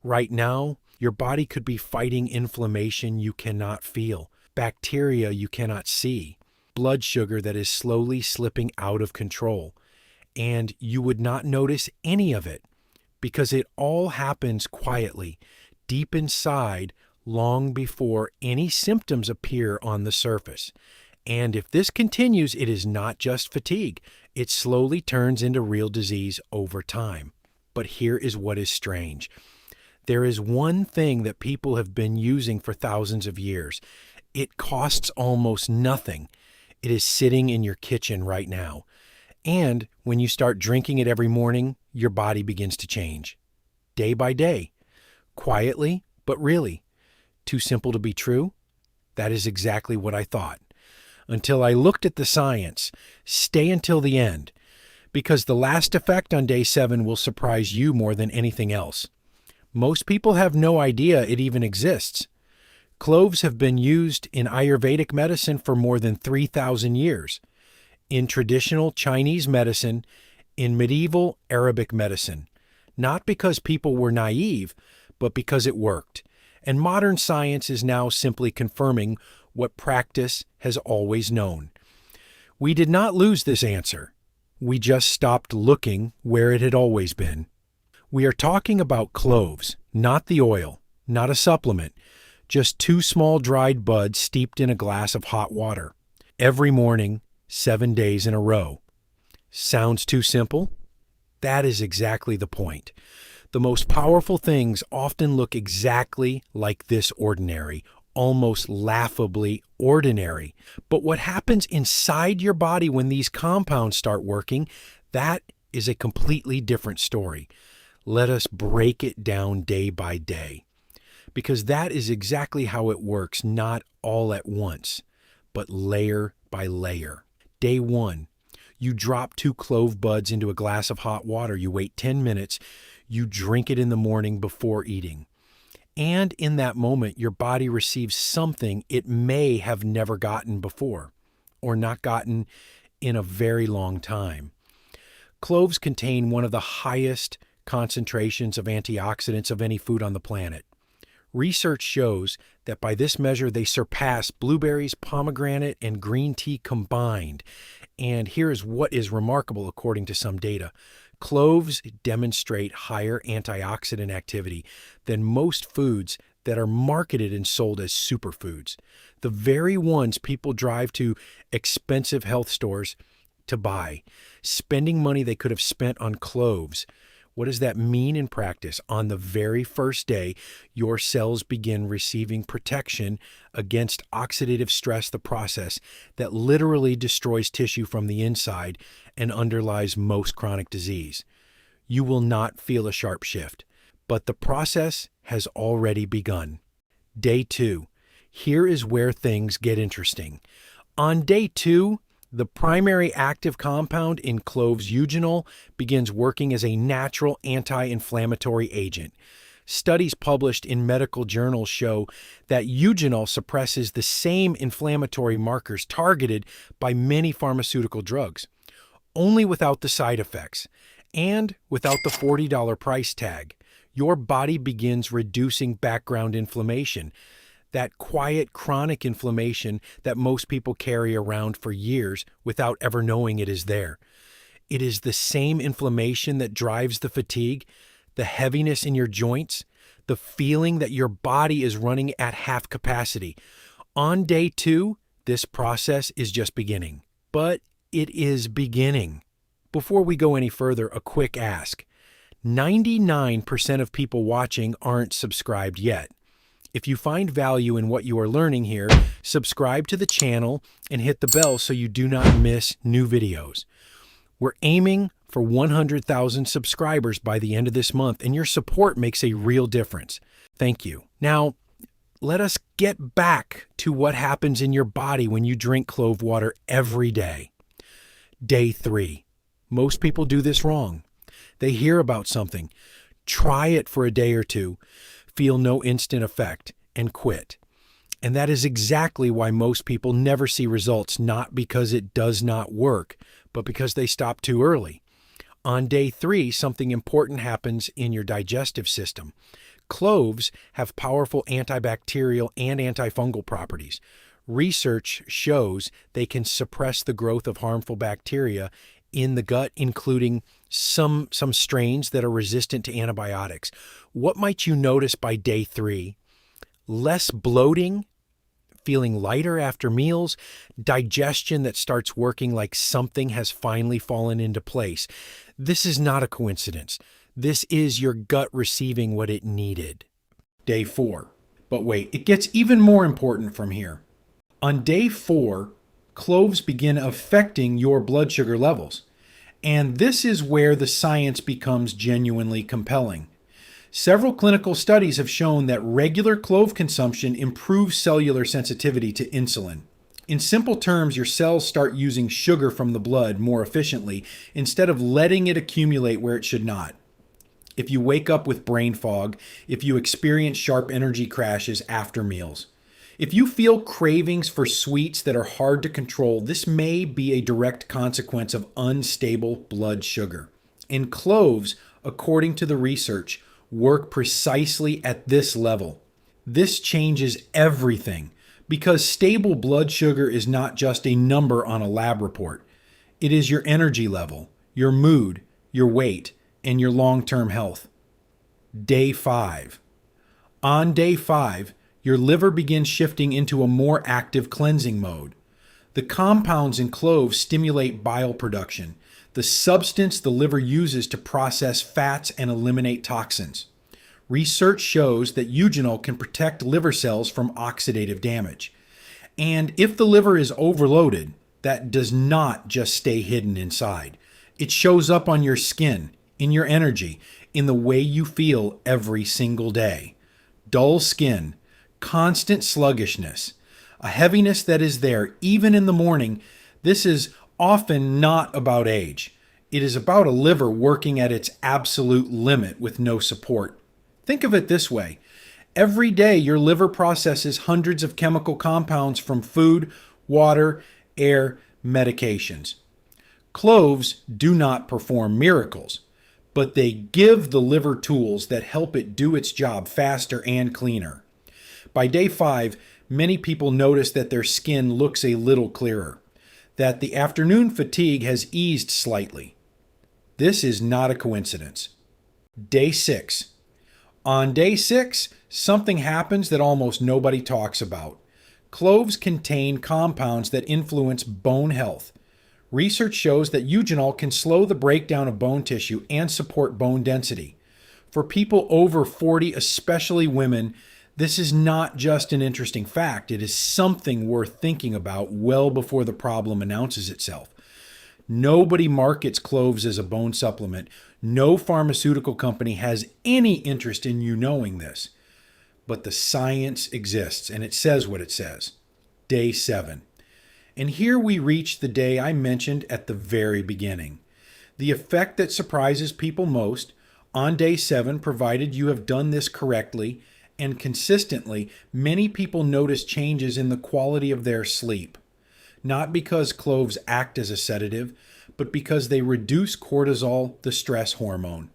Right now, your body could be fighting inflammation you cannot feel, bacteria you cannot see, blood sugar that is slowly slipping out of control, and you would not notice any of it because it all happens quietly, deep inside, long before any symptoms appear on the surface. And if this continues, it is not just fatigue. It slowly turns into real disease over time. But here is what is strange. There is one thing that people have been using for thousands of years. It costs almost nothing. It is sitting in your kitchen right now. And when you start drinking it every morning, your body begins to change. Day by day. Quietly, but really. Too simple to be true? That is exactly what I thought. Until I looked at the science. Stay until the end, because the last effect on day 7 will surprise you more than anything else. Most people have no idea it even exists. Cloves have been used in Ayurvedic medicine for more than 3,000 years, in traditional Chinese medicine, in medieval Arabic medicine, not because people were naive, but because it worked. And modern science is now simply confirming what practice has always known. We did not lose this answer. We just stopped looking where it had always been. We are talking about cloves, not the oil, not a supplement, just 2 small dried buds steeped in a glass of hot water. Every morning, 7 days in a row. Sounds too simple? That is exactly the point. The most powerful things often look exactly like this ordinary, almost laughably ordinary. But what happens inside your body when these compounds start working, that is a completely different story. Let us break it down day by day. Because that is exactly how it works, not all at once, but layer by layer. Day 1, you drop 2 clove buds into a glass of hot water. You wait 10 minutes. You drink it in the morning before eating. And in that moment, your body receives something it may have never gotten before, or not gotten in a very long time. Cloves contain one of the highest concentrations of antioxidants of any food on the planet. Research shows that by this measure, they surpass blueberries, pomegranate, and green tea combined. And here is what is remarkable according to some data. Cloves demonstrate higher antioxidant activity than most foods that are marketed and sold as superfoods. The very ones people drive to expensive health stores to buy, spending money they could have spent on cloves. What does that mean in practice? On the very first day, your cells begin receiving protection against oxidative stress, the process that literally destroys tissue from the inside and underlies most chronic disease. You will not feel a sharp shift, but the process has already begun. Day 2. Here is where things get interesting. On day 2, the primary active compound in cloves, eugenol, begins working as a natural anti-inflammatory agent. Studies published in medical journals show that eugenol suppresses the same inflammatory markers targeted by many pharmaceutical drugs, only without the side effects and without the $40 price tag. Your body begins reducing background inflammation, that quiet chronic inflammation that most people carry around for years without ever knowing it is there. It is the same inflammation that drives the fatigue, the heaviness in your joints, the feeling that your body is running at half capacity. On day 2, this process is just beginning. But it is beginning. Before we go any further, a quick ask. 99% of people watching aren't subscribed yet. If you find value in what you are learning here, subscribe to the channel and hit the bell so you do not miss new videos. We're aiming for 100,000 subscribers by the end of this month, and your support makes a real difference. Thank you. Now, let us get back to what happens in your body when you drink clove water every day. Day 3. Most people do this wrong. They hear about something, try it for a day or two, feel no instant effect, and quit. And that is exactly why most people never see results, not because it does not work, but because they stop too early. On day 3, something important happens in your digestive system. Cloves have powerful antibacterial and antifungal properties. Research shows they can suppress the growth of harmful bacteria in the gut, including some strains that are resistant to antibiotics. What might you notice by day 3? Less bloating, feeling lighter after meals, digestion that starts working like something has finally fallen into place. This is not a coincidence. This is your gut receiving what it needed. Day 4. But wait, it gets even more important from here. On day 4, cloves begin affecting your blood sugar levels. And this is where the science becomes genuinely compelling. Several clinical studies have shown that regular clove consumption improves cellular sensitivity to insulin. In simple terms, your cells start using sugar from the blood more efficiently instead of letting it accumulate where it should not. If you wake up with brain fog, if you experience sharp energy crashes after meals, if you feel cravings for sweets that are hard to control, this may be a direct consequence of unstable blood sugar. And cloves, according to the research, work precisely at this level. This changes everything because stable blood sugar is not just a number on a lab report. It is your energy level, your mood, your weight, and your long-term health. Day 5. On day 5, your liver begins shifting into a more active cleansing mode. The compounds in cloves stimulate bile production, the substance the liver uses to process fats and eliminate toxins. Research shows that eugenol can protect liver cells from oxidative damage. And if the liver is overloaded, that does not just stay hidden inside. It shows up on your skin, in your energy, in the way you feel every single day. Dull skin, constant sluggishness, a heaviness that is there even in the morning. This is often not about age. It is about a liver working at its absolute limit with no support. Think of it this way. Every day your liver processes hundreds of chemical compounds from food, water, air, medications. Cloves do not perform miracles, but they give the liver tools that help it do its job faster and cleaner. By day 5, many people notice that their skin looks a little clearer, that the afternoon fatigue has eased slightly. This is not a coincidence. Day 6. On day 6, something happens that almost nobody talks about. Cloves contain compounds that influence bone health. Research shows that eugenol can slow the breakdown of bone tissue and support bone density. For people over 40, especially women, this is not just an interesting fact. It is something worth thinking about well before the problem announces itself. Nobody markets cloves as a bone supplement. No pharmaceutical company has any interest in you knowing this. But the science exists, and it says what it says. Day 7. And here we reach the day I mentioned at the very beginning. The effect that surprises people most on day 7, provided you have done this correctly and consistently, many people notice changes in the quality of their sleep. Not because cloves act as a sedative, but because they reduce cortisol, the stress hormone.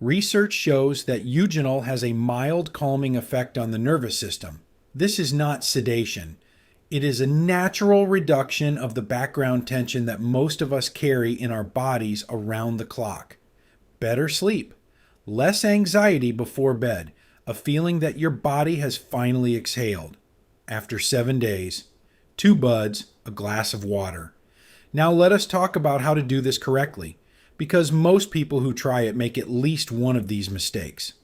Research shows that eugenol has a mild calming effect on the nervous system. This is not sedation. It is a natural reduction of the background tension that most of us carry in our bodies around the clock. Better sleep, less anxiety before bed, a feeling that your body has finally exhaled. After 7 days, 2 buds, a glass of water. Now let us talk about how to do this correctly, because most people who try it make at least one of these mistakes.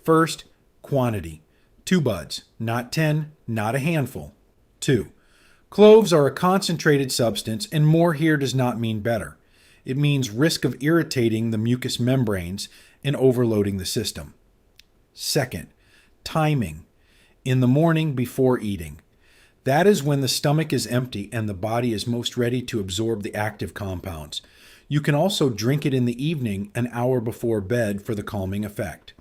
First, quantity. 2 buds, not 10, not a handful. 2. Cloves are a concentrated substance, and more here does not mean better. It means risk of irritating the mucous membranes and overloading the system. Second, timing. In the morning before eating. That is when the stomach is empty and the body is most ready to absorb the active compounds. You can also drink it in the evening, an hour before bed, for the calming effect.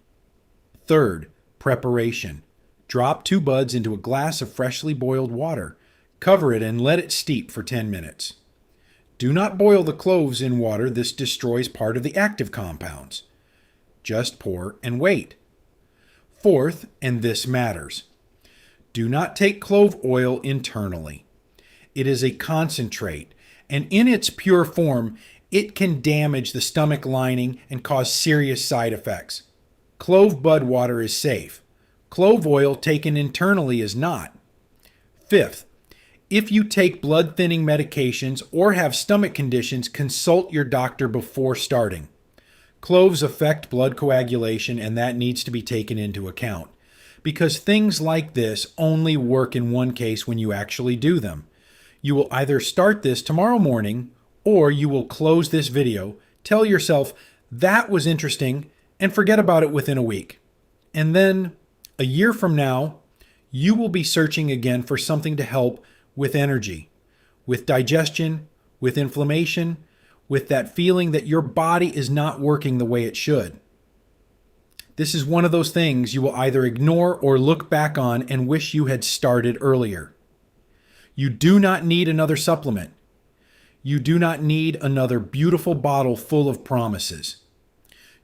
Third, preparation. Drop 2 buds into a glass of freshly boiled water. Cover it and let it steep for 10 minutes. Do not boil the cloves in water. This destroys part of the active compounds. Just pour and wait. Fourth, and this matters, do not take clove oil internally. It is a concentrate, and in its pure form, it can damage the stomach lining and cause serious side effects. Clove bud water is safe. Clove oil taken internally is not. Fifth, if you take blood thinning medications or have stomach conditions, consult your doctor before starting. Cloves affect blood coagulation, and that needs to be taken into account, because things like this only work in one case when you actually do them. You will either start this tomorrow morning, or you will close this video, tell yourself that was interesting, and forget about it within a week. And then, a year from now, you will be searching again for something to help with energy, with digestion, with inflammation, with that feeling that your body is not working the way it should. This is one of those things you will either ignore or look back on and wish you had started earlier. You do not need another supplement. You do not need another beautiful bottle full of promises.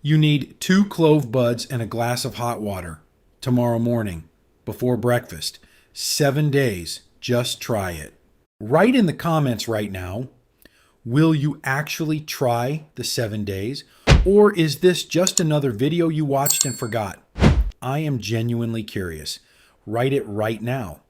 You need 2 clove buds and a glass of hot water tomorrow morning before breakfast. 7 days. Just try it. Write in the comments right now, will you actually try the 7 days? Or is this just another video you watched and forgot? I am genuinely curious. Write it right now.